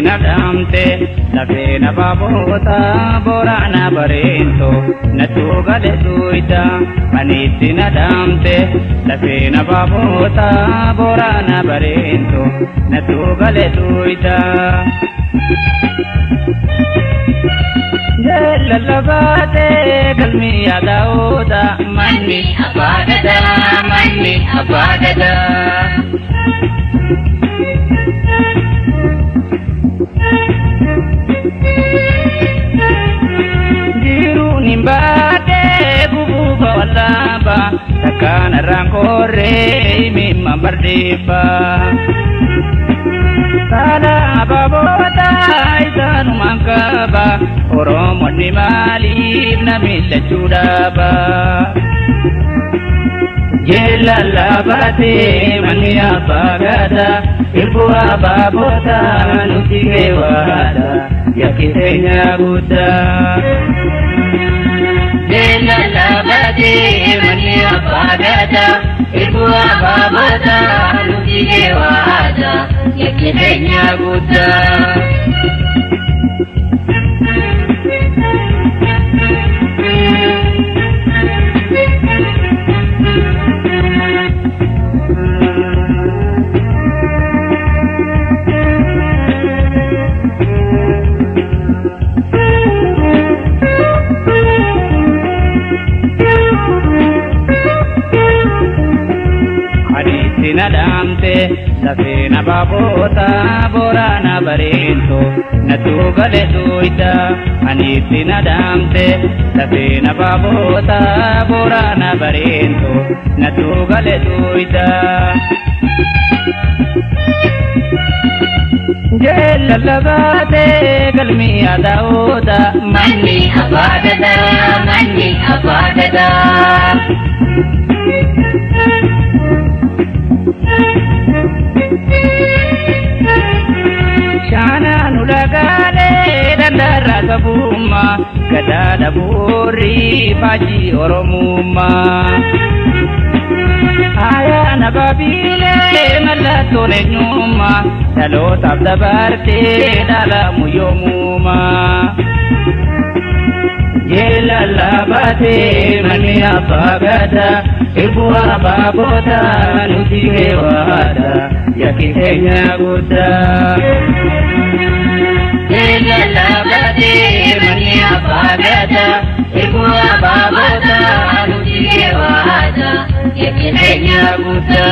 Nadamte lafena babota borana barento natuga de duida maniti nadamte lafena babota borana barento natuga de duida jella labate kalmi adauda manni abadada Nimbade bubu bawalaba takana rankore mimma bardifa Sada babota isanu mangkaba oromo ni mali namilla chudaba Jela labate mania bagada ilbuwa babota nutige wada yakitenya buddha Jela labate mania bagada ilbuwa babota nutige wada yakitenya buddha Nadamte lafena babota borana barento natuga le duida aniti nadamte lafena babota borana barento natuga le duida jella labate kalmi adauda manni abadada Shana nulagale dandara kabuma gadada buri baji oromuma Aya nababile malatone nyuma dalo tabdabarte dala muyomuma Jela labate mania bagada ilbuwa babota nutige wada yakitenya buddha Jela labate mania bagada ilbuwa babota nutige wada yakitenya buddha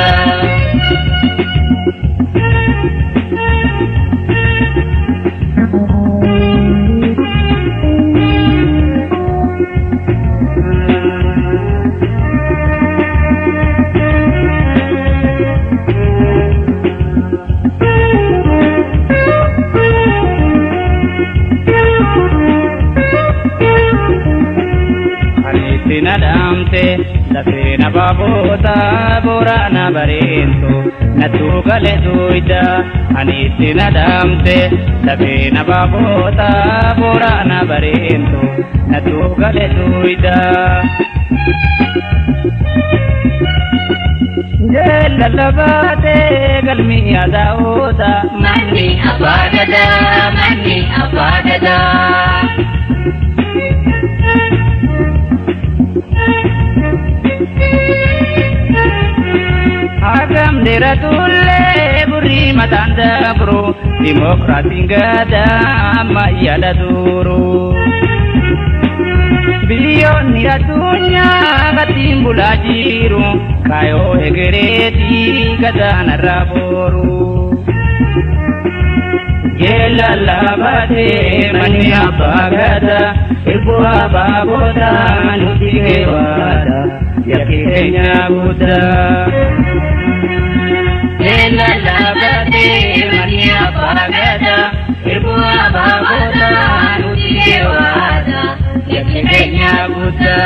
Nadamte lafena babota borana barento natuga le duida aniti nadamte lafena babota borana barento natuga le duida Jella labate galmi adauda manni abadada Agam deratulle buri matanda bro demokrasi gada mayada duru bilion niatunya batimbula jiru kayo egereti gada naraboru Jela labate mania bagada ilbuwa babota nutige wada yakitenya buddha Jela labate mania bagada ilbuwa babota nutige wada yakitenya buddha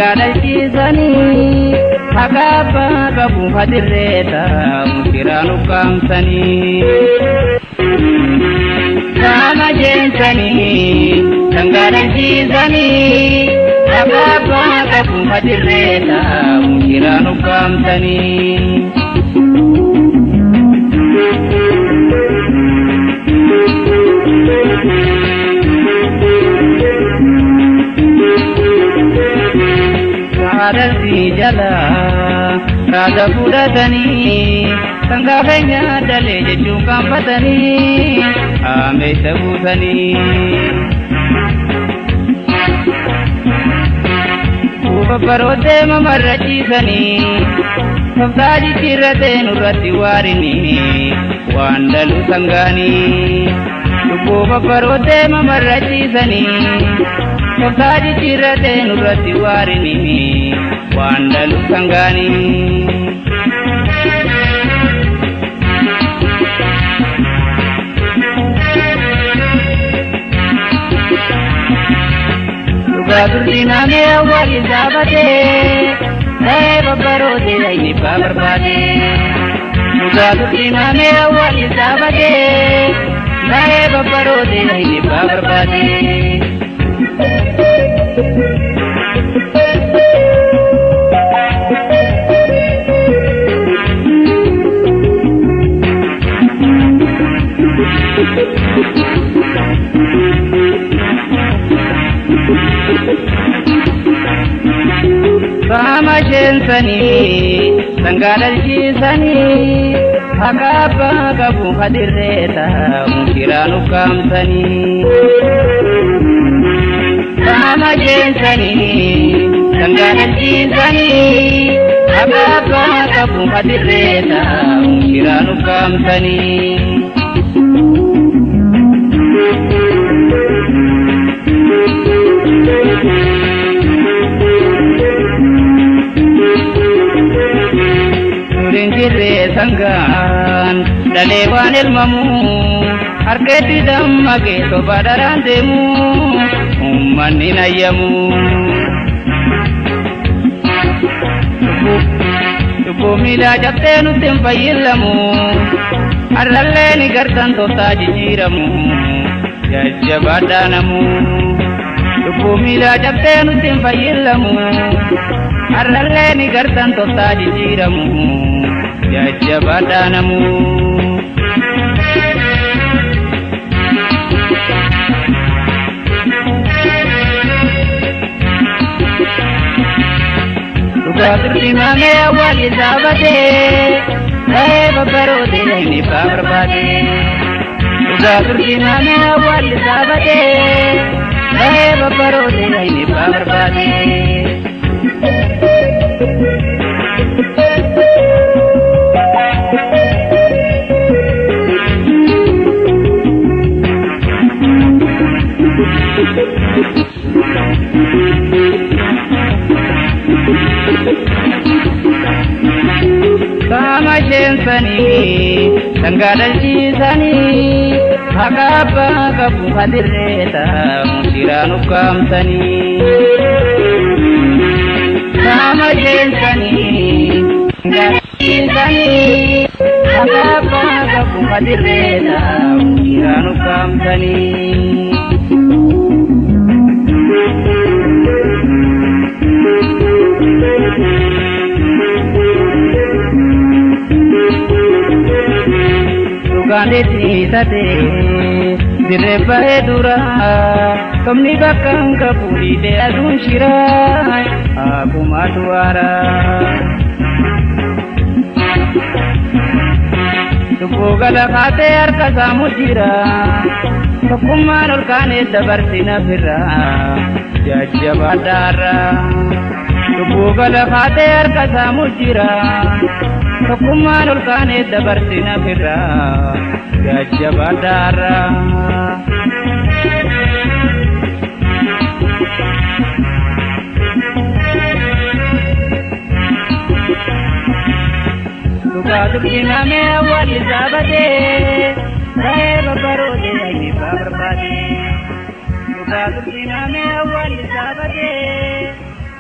Sangadalchisani Hagapa kabu hadireta Mukiranu kamsani Sama jensani Sangadalchisani Hagapa kabu hadireta Mukiranu kamsani Radasi jala Rada budatani Sanggahnya dale jejung kampatani Ame sebutani Upaparode mamarrachisani Sabdaji tirate nurati warini Wandalu sanggani Upaparode mamarrachisani Sabdaji tirate nurati warini Wandalu sanggani Sugadurdina me awali zabate Nae babbarode aini babarbade Sugadurdina me awali zabate Nae babbarode aini babarbade Sama jensani Sangadalchisani Hagapa kabu hadireta Mukiranu kamsani Sama jensani Sangadalchisani Hagapa kabu hadireta Mukiranu kamsani Surinjire sanggan dalewan ilmamu Arketi dammage sobadaran demu Ummanni nayyamu Dubbu mila jabte nutin fayyillamu Arralle ni gartan tota jijiramu Jajjabadanamu Dubbu mila jabte nutin fayyillamu Arralle ni gartan tota jijiramu Jajjabadanamu Sugadurdina me awali zabate Nae babbarode aini babarbade Sugadurdina me awali zabate Nae babbarode aini babarbade Sama jensani Sangadalchisani Hagapa kabu hadireta Mukiranu kamsani Sama jensani Sangadalchisani Hagapa kabu hadireta Mukiranu kamsani Sugandeti tate dirrebahe dura kamni bakkan kapuri de adun shira akuma duara lubbuu gala kaatee harka saamu jira tokkummaan ol kaanee dabarsina firra jajjabaadhaarra lubbuu gala kaatee harka saamu jira tokkummaan ol kaanee dabarsina firra jajjabaadhaarra Dukina me awal sabade, rahe babarode ani babarbade. Dukina me awal sabade,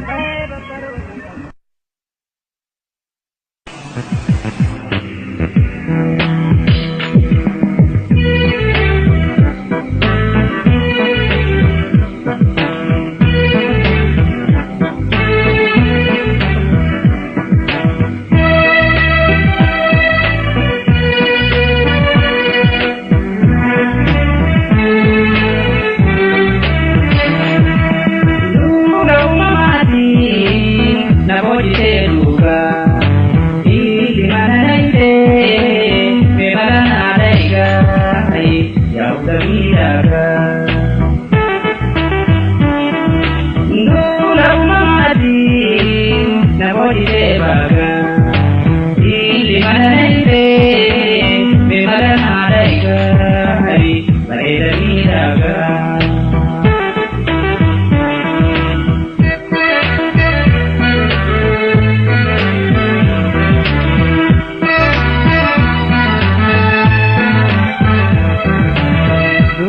rahe babarode.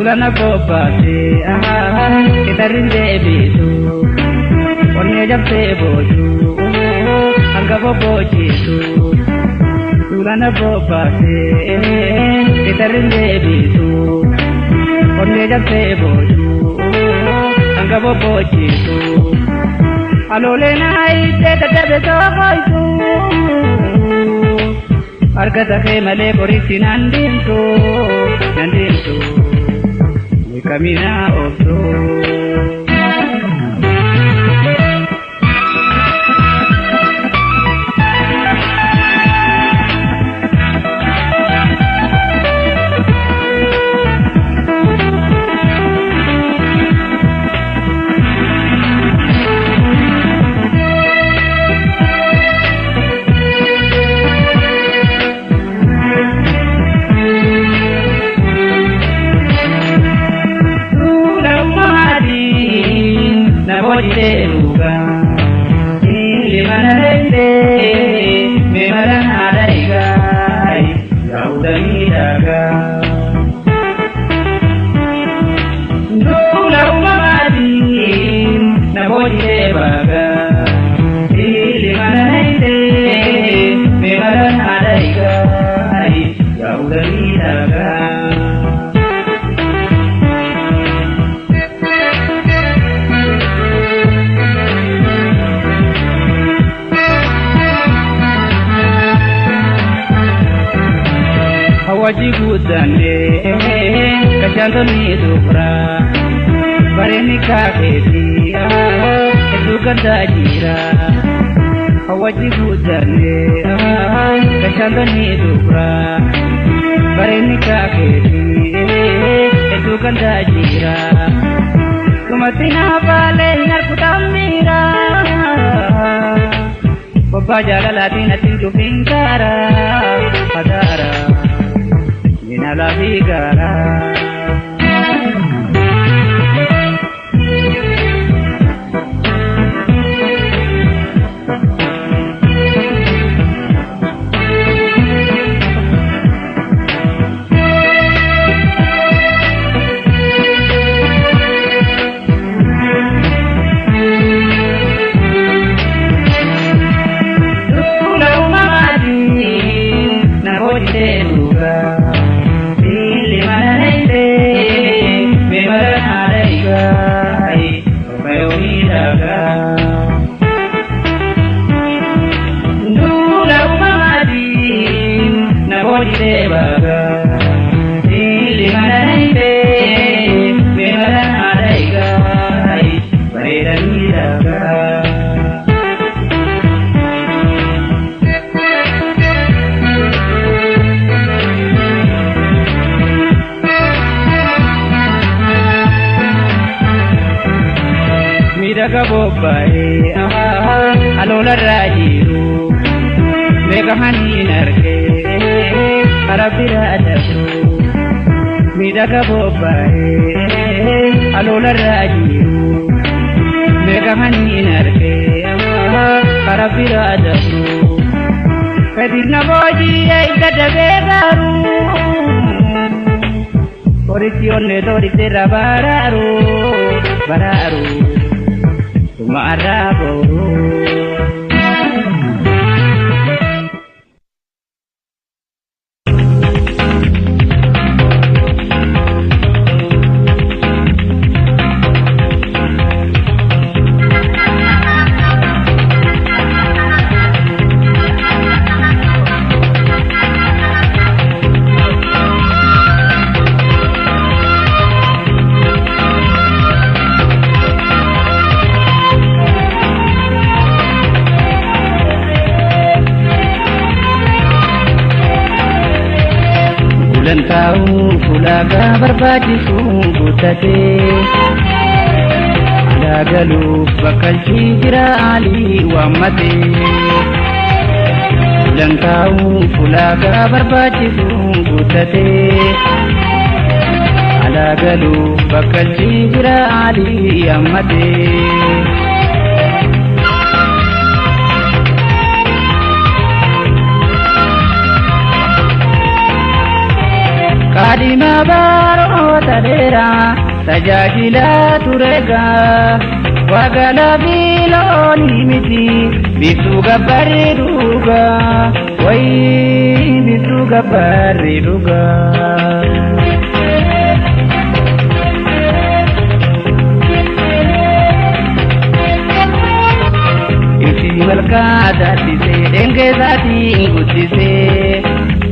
Lana kopate kitarinde bisu onne japte boju anga bobojisu Lana kopate kitarinde bisu onne japte boju anga bobojisu alole nai te tatabe sokoisu argata ke male porisi nandintu Camina otro Luga ili manarende me maranadaiga yaudamidaga Ndula umamadi na bojide baga ili manarende me maranadaiga yaudamidaga Wajibu dande kachanto ni dukra bareni kaketi edu kanda jira wajibu dande kachanto ni dukra bareni kaketi edu kanda jira kumatina vale narkutamira Baba jalala dina tinju pinkara padara la vigara Luga ili manane miidhaga bobba'ee alola irraa jiru meeqa haniin argee kara biraa darbu miidhaga bobba'ee alola irraa jiru meeqa haniin argee kara biraa darbu kadina boojii eegga dabee gaaru Oriti onne dorite rabararu bararu tuma araboru Fulaga barbaachisu guutatee alagaluuf bakkalchi jira alii waammatee fulaga barbaachisu guutatee alagaluuf bakkalchi jira alii waammatee Kadima baro tadera tajajila turega wagala biloni miti bituga bariduga wai bituga bariduga Isi malkada tise engezati ngutise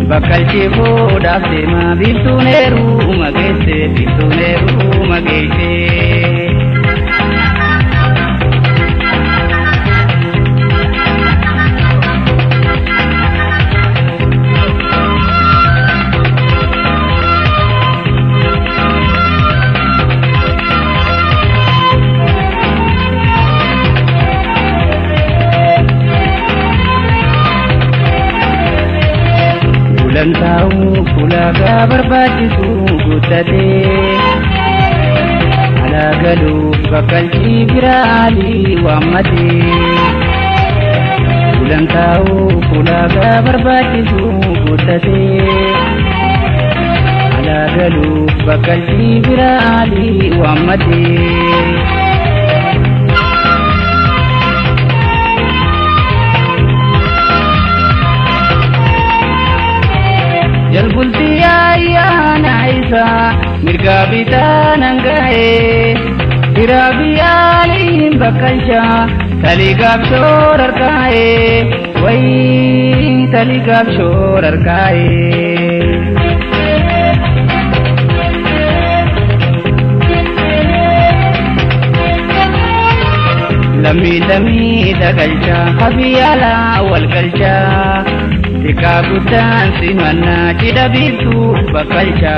Bakkalchi fuudhaaf deema biftuuneeru mageesse Fulaga barbaachisu guutatee alagaluuf bakkalchi bira alii waammatee fulaga barbaachisu guutatee alagaluuf bakkalchi bira alii waammatee Jalbulti ayana isa mirga bitanangae Irabiali bakalsha taligab shorarkae Wai taligab shorarkae Lami dagalcha habiyala walgalcha Dikagutan simana cidabitu bakalcha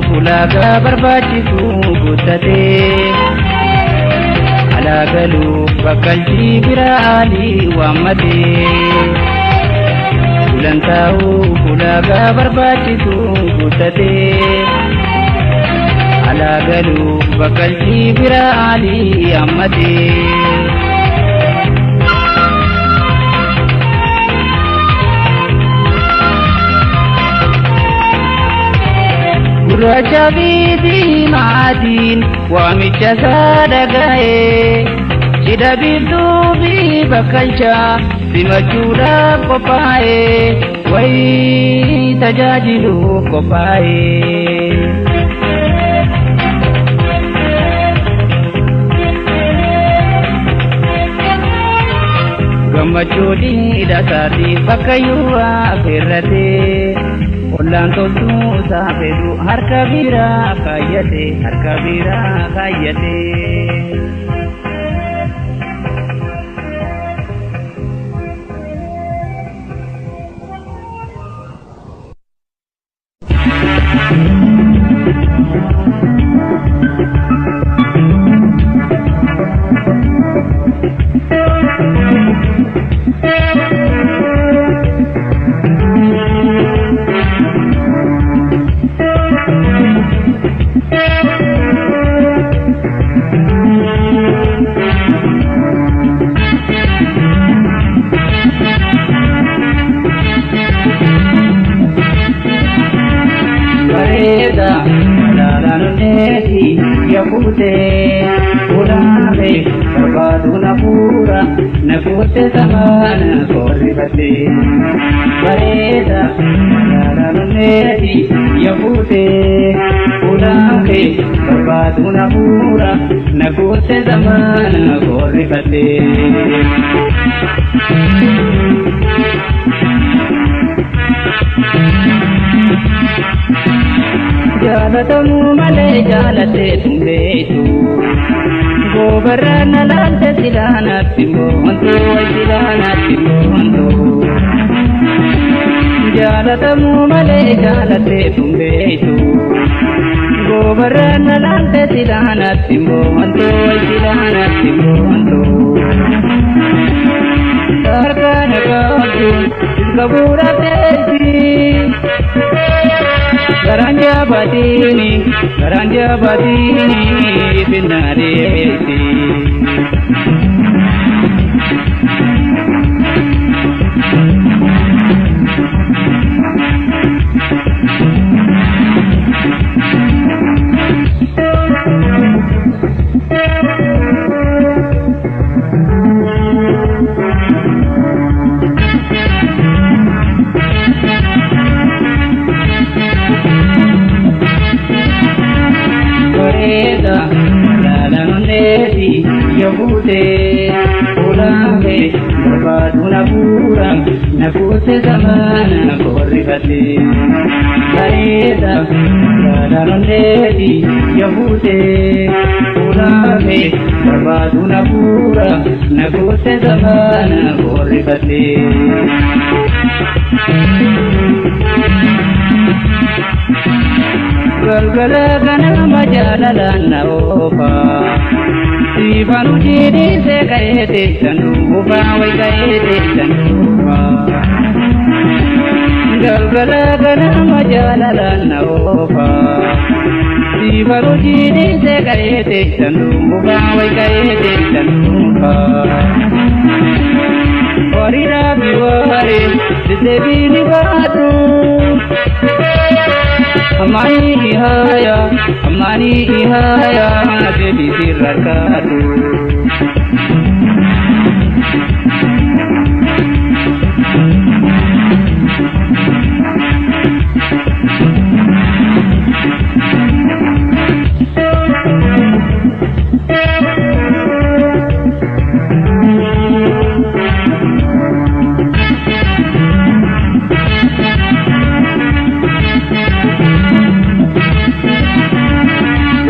Fulaga barbaachisu guutatee alagaluuf bakkalchi bira alii waammatee fulaga barbaachisu guutatee alagaluuf bakkalchi bira alii waammatee Raja bidi madin wamicha sadagae Cida bidu bi bakalcha simachuda kopae Wai tajajilu kopae gammachuu dasati bakayuwa firate Olan toltu safedu harka bira kayate Nafute samana korribate Bareda Naraneti Yafute Udahe Barbaduna pura Nafute samana korribate Jalatamu male jalate tumbetu Gobarana lante silana timonto Jalatamu male jalate tumbetu Gobarana lante silana timonto Sarkana kabdu kabura tezi Garanja batini binareti Yahute Ulahe Barbaduna pura Nafute zamana korribate Bareda Daranondeti Yahute Ulahe Barbaduna pura Nafute zamana korribate Galgala ganama jalalana opa Sibanu jidi se kaete sanuba wai kaete sanuba Galgala ganama jalalana opa Sibanu jidi se kaete sanuba wai kaete sanuba Orira biware disebini batu Amani ihaya Baby sirrakadu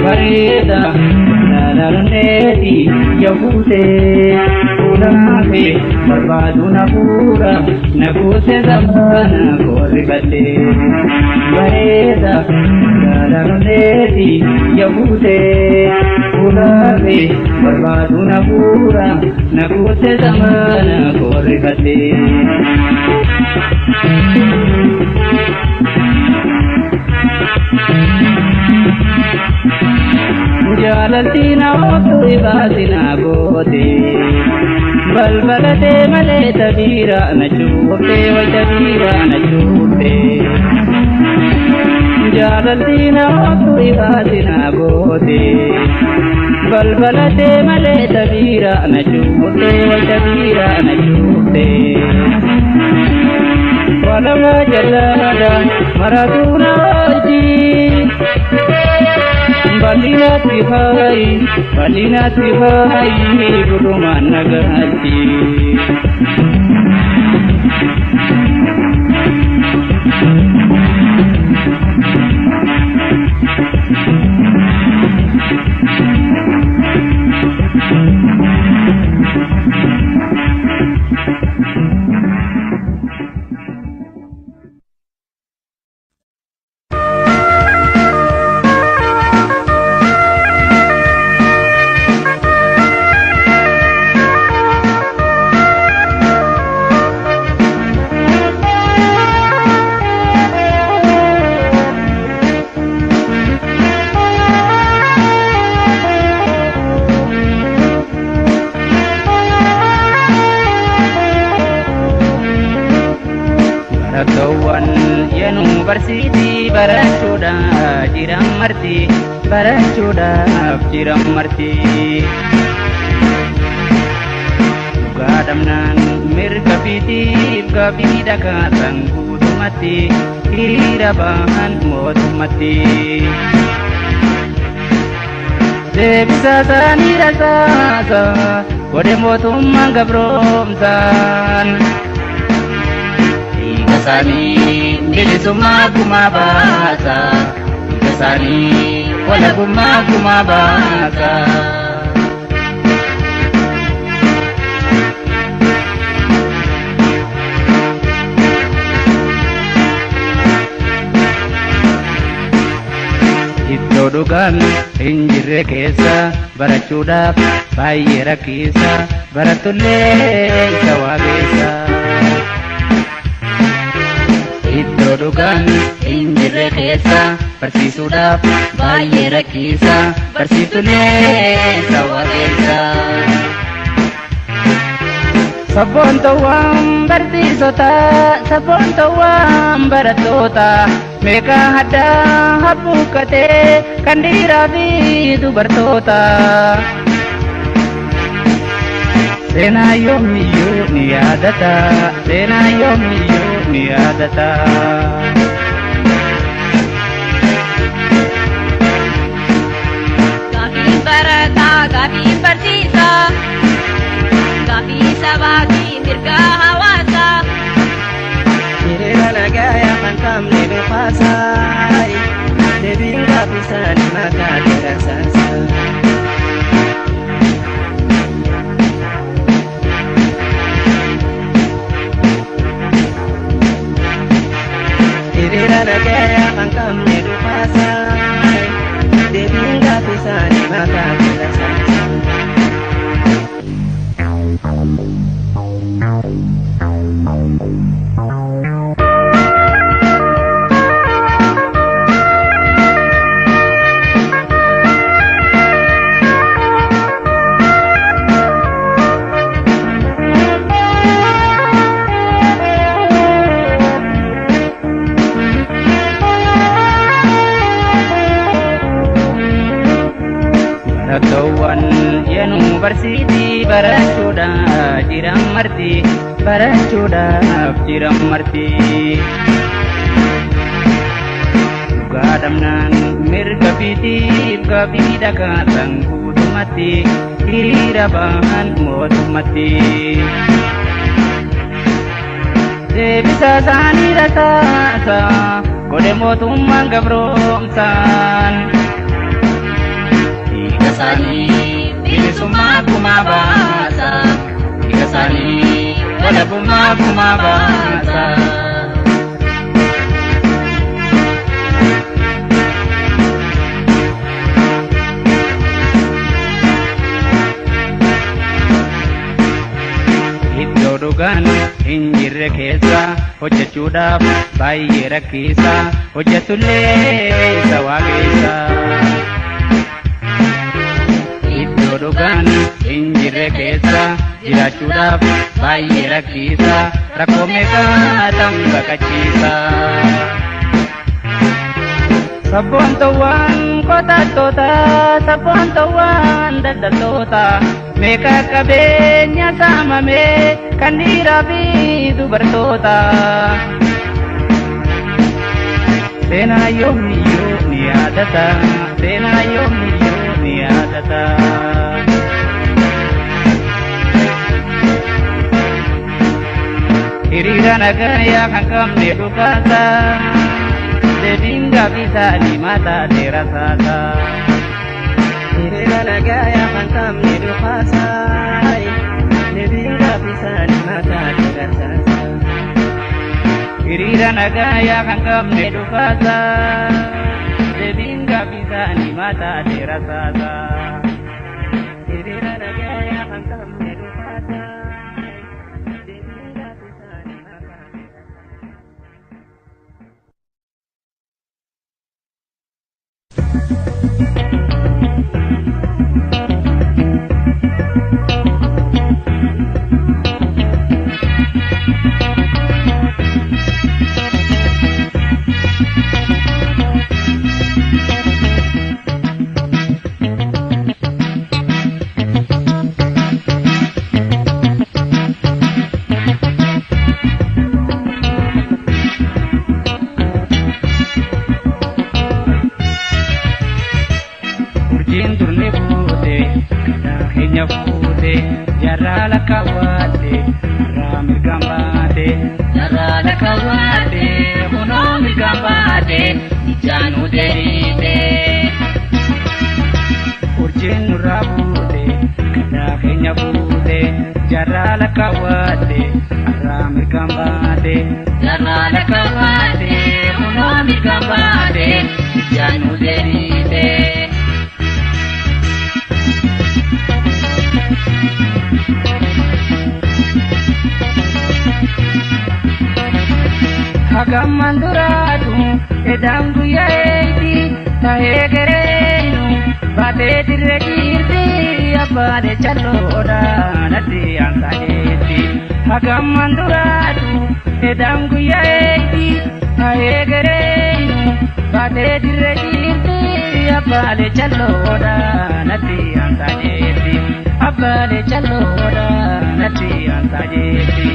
Bareda Naraneti Yahute Ulahe Barbaduna pura Nafute zamana korribate Bareda Naraneti Yahute Ulahe Barbaduna pura Nafute zamana korribate Jalatina otu ibasina bote Balbalate male tabira na chute wa tabira na chute Jalatina otu ibasina bote Balbalate male tabira na chute wa tabira na chute Walama jalada maratuna oji balinati hai guruman nagati. Ragawan yanu bersidi baracuda jiram marti baracuda jiram marti gadamnan mirga piti gabida katang mati hirabahan mati sebisa sani rasa kode motum mangabromsan Sani bilisuma kumabasa Sani wala kumabasa Itodukan injire kesa baracudak bayi rakisa baratule sawagesa Itodukan injire kesa persisudap bayi rakisa persitune sawagesa Sabon tawam bertisota sabon tawam beratota Meka hada habukate kandira bidu bertota Sena yomiyo niadata Sena yomiyo niadata Gabi barata gabi persisa Gabi sabagi mirga hawasa Kirela nagaya kankam nebe pasay Debi kapisan maka dirasasa Kirela nagaya kankam nebe pasay Debi kapisan maka dirasasa Ragawan yanu bersidi baracuda jiram marti baracuda jiram marti gadamnan mirga piti gabida katang mati hirabahan mati sebisa sani rasa kode motum mangabromsan Sani bilisuma kumabasa Sani wala kumabasa Itodukan injire kesa hojjachuudhaaf baay'ee rakkisaa hojjetullee sawagesa Itodukan injire kesa jiraachuudhaaf baay'ee rakkisaa rakkoo meeqaataan baqachiisa Sabboontuwwan qotattoota sabboontuwwan daldaltoota meeqa qabeenya saamame kan dhiiraa fi dubartoota seenaa yoomiyyuu ni yaada yaadata seenaa yoomiyyuu ni yaadata. Hiriira nagayaa kan qabne dhugaata deebiin gaafiisaanii mataa dheerasaata. Hiriira nagayaa kan qabne dhugaata deebiin gaafiisaanii mataa dheerasaata. Hiriira nagayaa kan qabne dhugaata deebiin gaafiisaanii mataa dheerasaata. Hiriira nagayaa kan qabne dhugaata. Jarala kawate, ramir gambate, jarala kawate, hunomir gambate, janu derite. Urjin rabute, kadakenya bute, jarala kawate, ramir gambate, jarala kawate, hunomir gambate, janu derite. Hagam manduratu edangu yaeti tahegerenu bate direjirti abade chaloda nati ansayeti. Hagam manduratu edangu yaeti tahegerenu bate direjirti abade chaloda nati ansayeti. Abade chaloda nati ansayeti.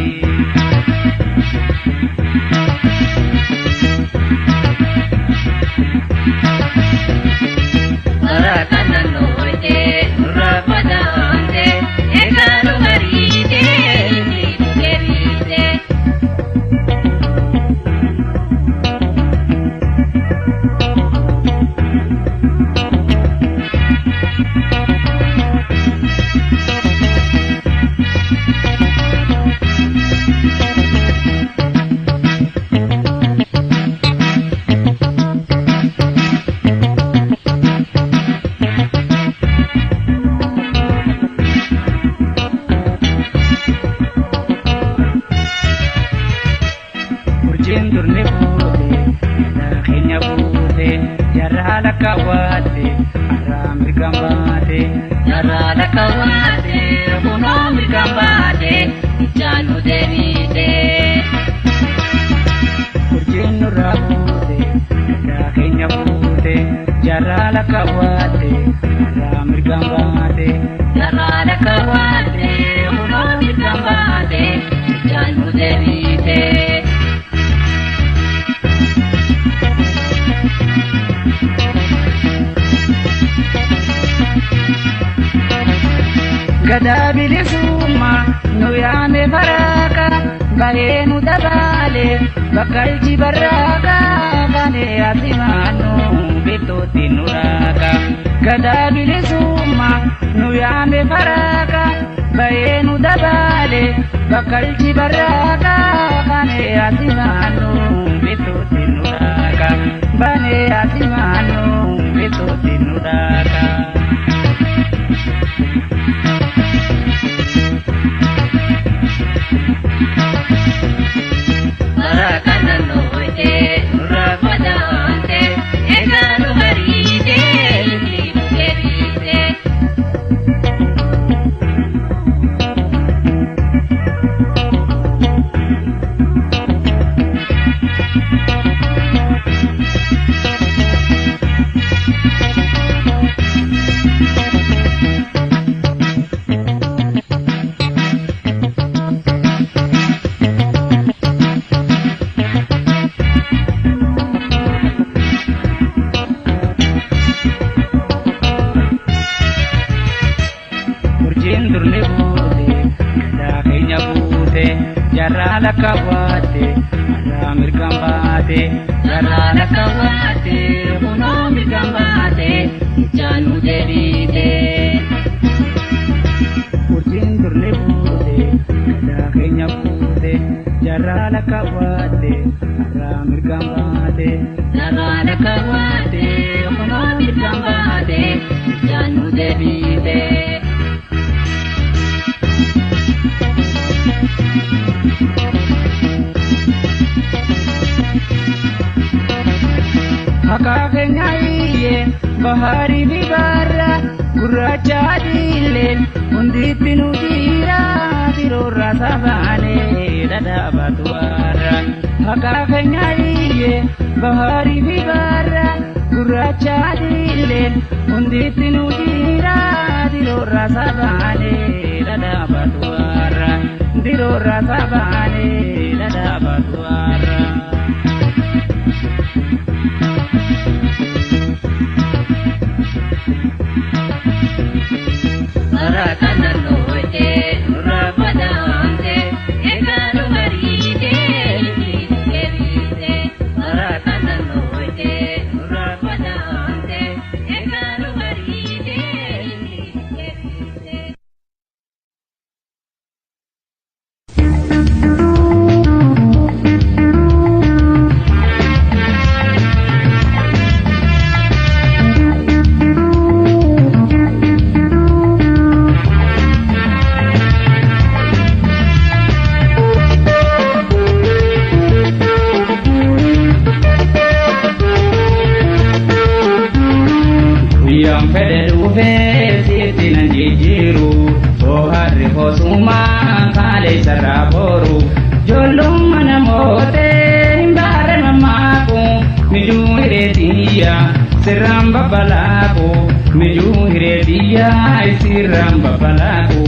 Jarala kawate, ramir gambate, jarala kawate, hunomir gambate, janu derite. Gada bilisumma nuyame baraka, bahenu dabale, bakalji baraka, bane asimanu. Bitoti nuraka gada bilisumma nuyame baraka bayenu dabale bakalji baraka bane asimanu bitoti nuraka bane asimanu bitoti nuraka. Baraka nanoite nurapadante eganu harite gerite. urjiin durni buute aadaa keenya buute jarraa lakkaawwaate irraa mirgaan baate jarraa lakkaawwaate kunoo mirgaan baate ijaan nu deebite urjiin durni buute aadaa keenya buute jarraa lakkaawwaate irraa mirgaan baate jarraa lakkaawwaate kunoo mirgaan baate ijaan nu deebite Akakengaiye bahari bibara gurracha adilen unditti nudira dirora sabane dada batuara Akakengaiye bahari bibara gurracha adilen unditti nudira dirora sabane dada batuara dirora sabane dada batuara Siramba balaku, miju hiredia, siramba balaku.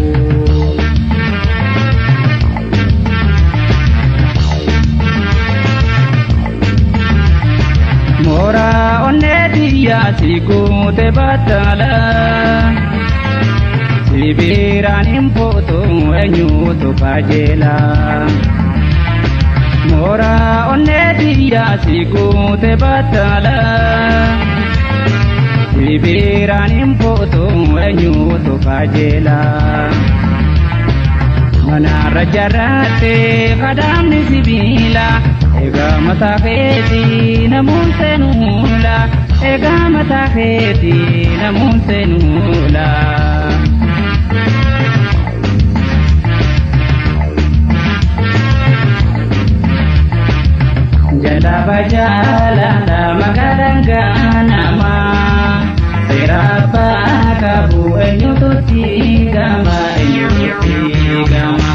Mora onedia siku te batala, sibiran impoto enyu tu pajela. Mora onedia siku te batala. Sibiran impoto enyu tu pajela Mana rajarate kadam ni sibila Ega mata kheti namun senula Ega mata kheti namun senula Jala bajala la magaranga nama Serapa kabu enyu tuti gama enyu tuti gama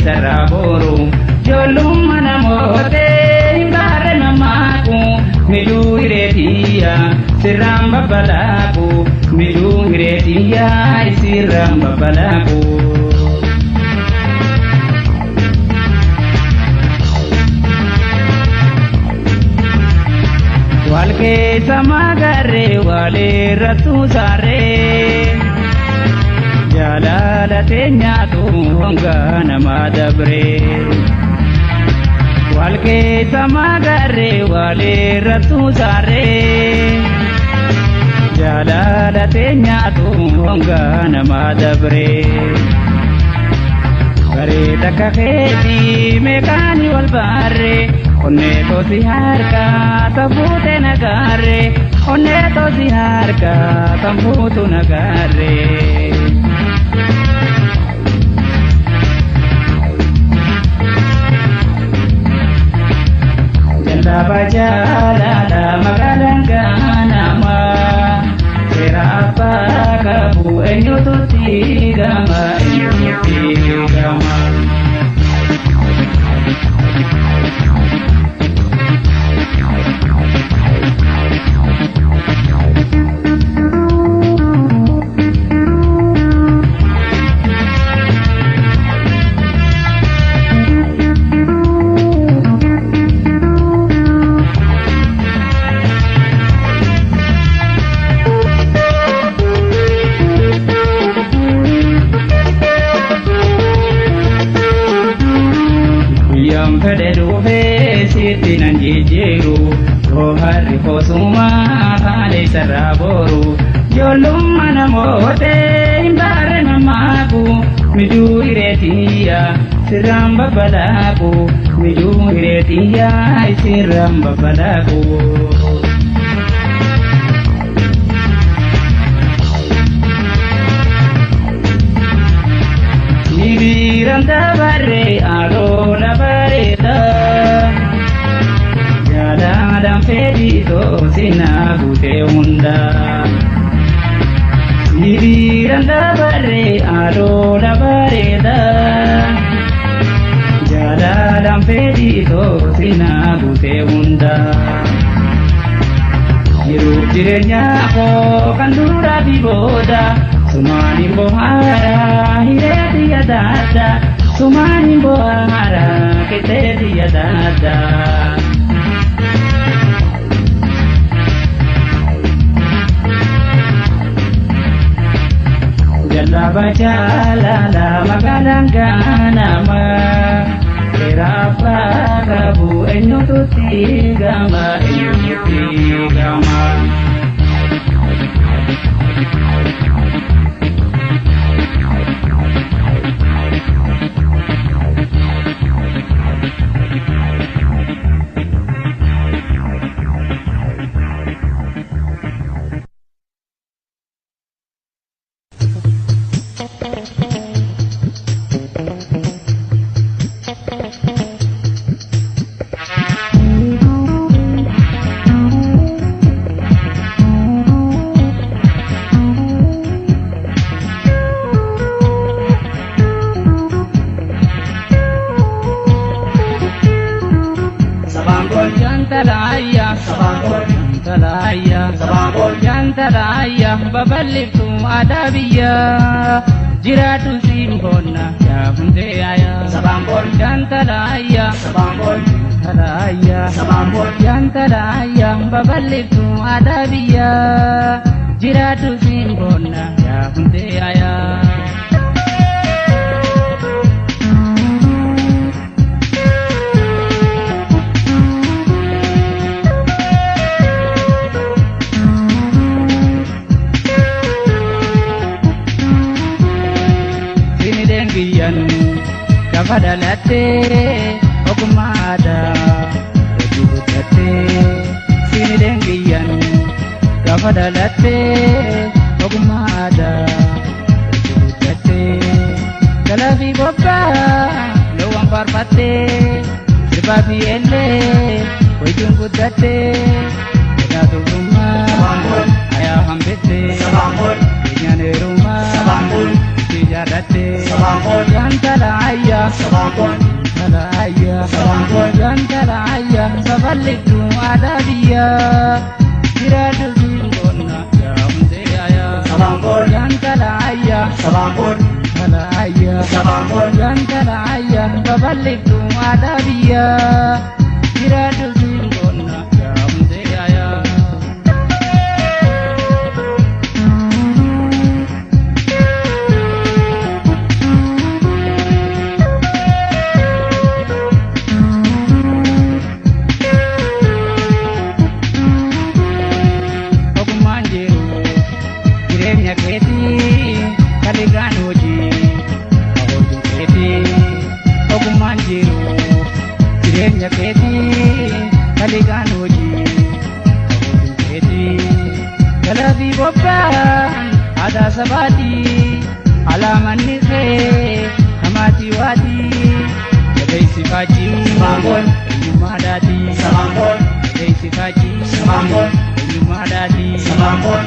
Saraboro jolum manamote imbare namaku miju iretia siramba balaku miju iretia siramba balaku walke samagare wale ratu sare Jalalatenya tu hongana madabre Walke samagare wale ratu sare Jalalatenya tu hongana madabre Kare takakheti mekani wal barre Onne to siharka tabute nagare Onne to siharka tabutu nagare Jalabajala magalanganama Serapa kabu enyutu tigama Hari kosuma hale saraboru Yolum mana mote imbare namaku Midu iretia siramba balaku Midu iretia siramba balaku Nibiranda bare adola bareta Dalam pedito sinabute unda Nibiranda bare adola bareda Dalam pedito sinabute unda Hirup jirenya ko kandura di boda Sumani bohara hire dia dada Sumani bohara kete dia dada Jalabajala magalanganama Serapa kabu enyutu tigama Jantalaya babaliftu adabiya jiratu simbona ya hunde aya sabambol jantalaya jantalaya babaliftu adabiya jiratu simbona ya hunde aya Padalate okumada ojubutate sini dengian Padalate okumada ojubutate kalabi boba lowang parpate sebabi ele ojungudate datu rumah ayah hambete nyane rumah Jadate Jantalaya Jantalaya Sabalitu adabiya Jiradu simbona ya hunde aya Jantalaya Jantalaya Sabalitu adabiya Jiradu simbona ya hunde aya Ada sabati alaman nise hamati wadi jadi sifaji bangun dati Sabambon, Deisi faji Sabambon, Ujuma dati Sabambon,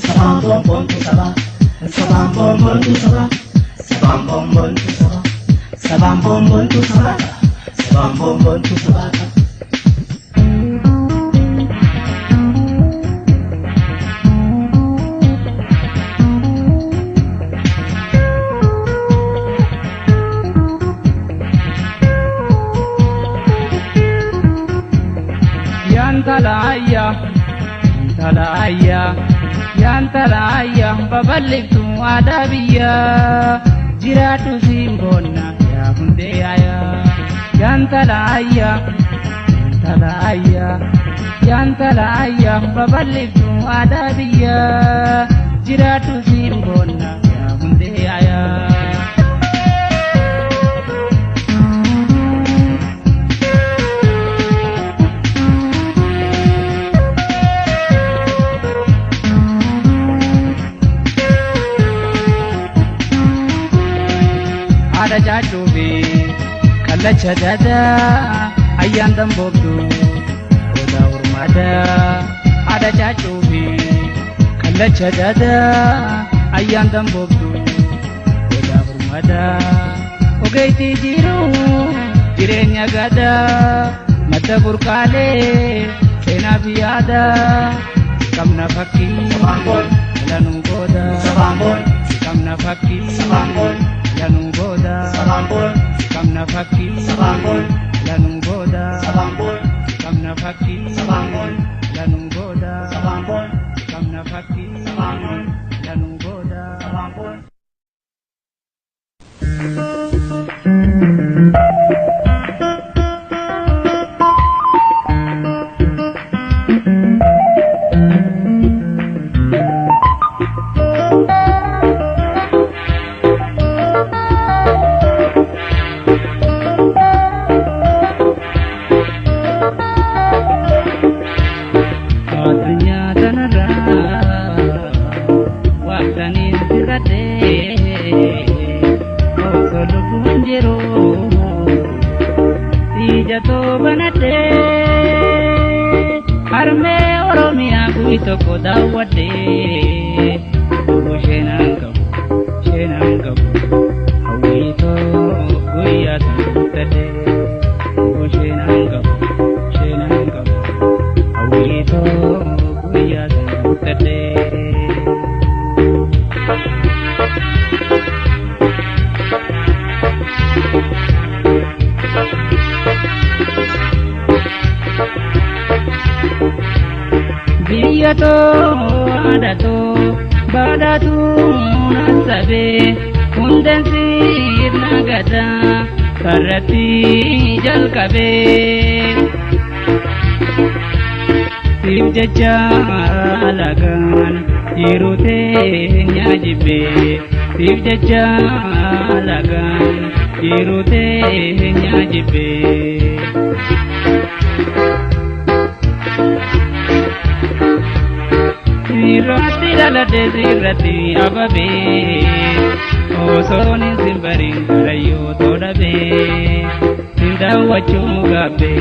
Sabambon bontu saba, Sabambon bontu saba, Sabambon bontu saba, Sabambon bontu saba, Sabambon bontu saba. Yantalaya babaliftu adabiya jiratu simbona ya hundeaya yantalaya babaliftu adabiya jiratu simbona ya hundeaya Ada jajubi kalacha dada ayam dambobdu oda urmada ada jajubi kalacha dada ayam dambobdu oda urmada ogeiti jiru jirenya gada madda burkale sena biada kamna fakki Sabambon, lanu goda Sabambon, kamna fakki Sabambon, lanu goda Sabambon, kamna fakki Sabambon, lanu goda Sabambon, kamna fakki Sabambon, lanu goda Sabambon, kamna fakki Sabambon, lanu goda Sabambon. Toko dawade shenangam hawito guya tade shenangam hawito guya tade Biyato adato badatu nasabe kundansi nagada karati jalkabe sibjaja alagan jirute nyajibe sibjaja alagan jirute nyajibe Zirati dalade zirati ababe Osoni simbaring karayo todabe Sinda wachugabe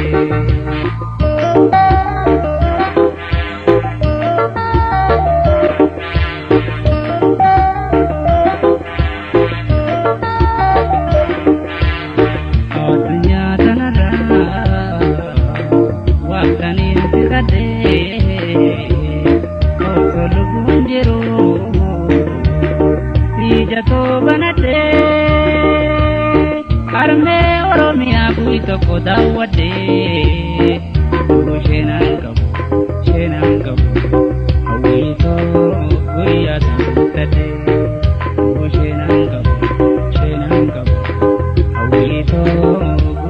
Otunya tanara Waktani zirade Solugunjero Ijato banate Arme oromia buito kodawade Shenangam Awito guya tade Shenangam Awito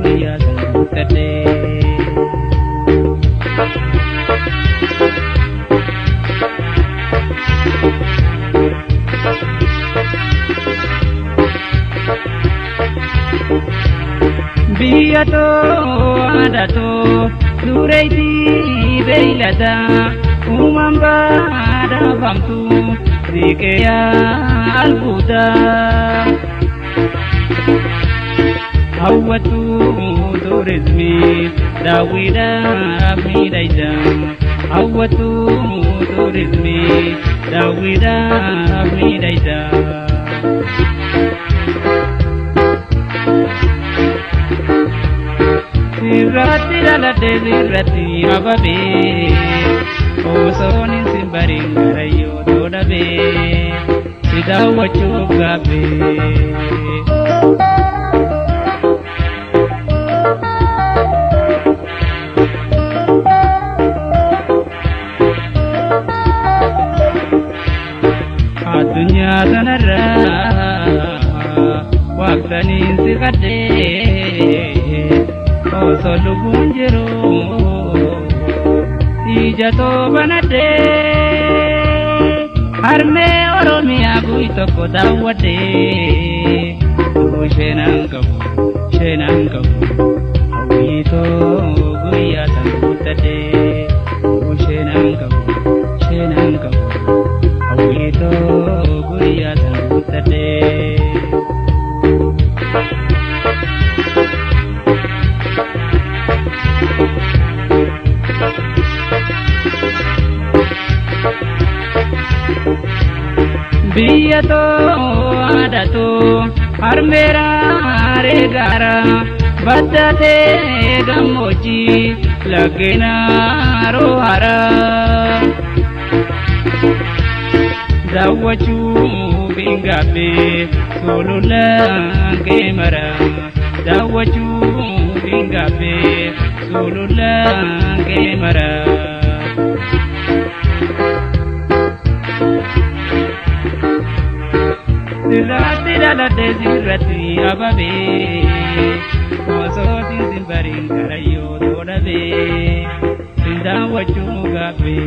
guya tade Biyato adato dureiti beilada umamba adabamtu rikeya albuda hawwatu turizimii daawwiidhaaf miidhagda hawwatu turizimii daawwiidhaaf miidhagda. Sirratti dhaladhee sirratti ababee osoon hin simbariin garayyoo todhabee si daawwachuuf gaabbee. Addunyaa kanarraa waqtaniin si kadhee osoo lubbuun jiru ija banadhee harmee Oromiyaa guyyaa tokko daawwadhee sheenaan qabu hawwiitoo guyyaa san guuttadhee sheenaan qabu hawwiitoo guyyaa san guuttadhee. Biyyatoo aadaatoo harmeeraa reegaaraa baddaatee gammoojjii laggeenaa rooharaa daawwachuuf hin gaabbee sulullaan geemaraa daawwachuuf hin gaabbee sulullaan geemaraa. Sirratti dhaladhee sirratti ababee osoo simbariin garayyoo todhabee si daawwachuu gaabbee.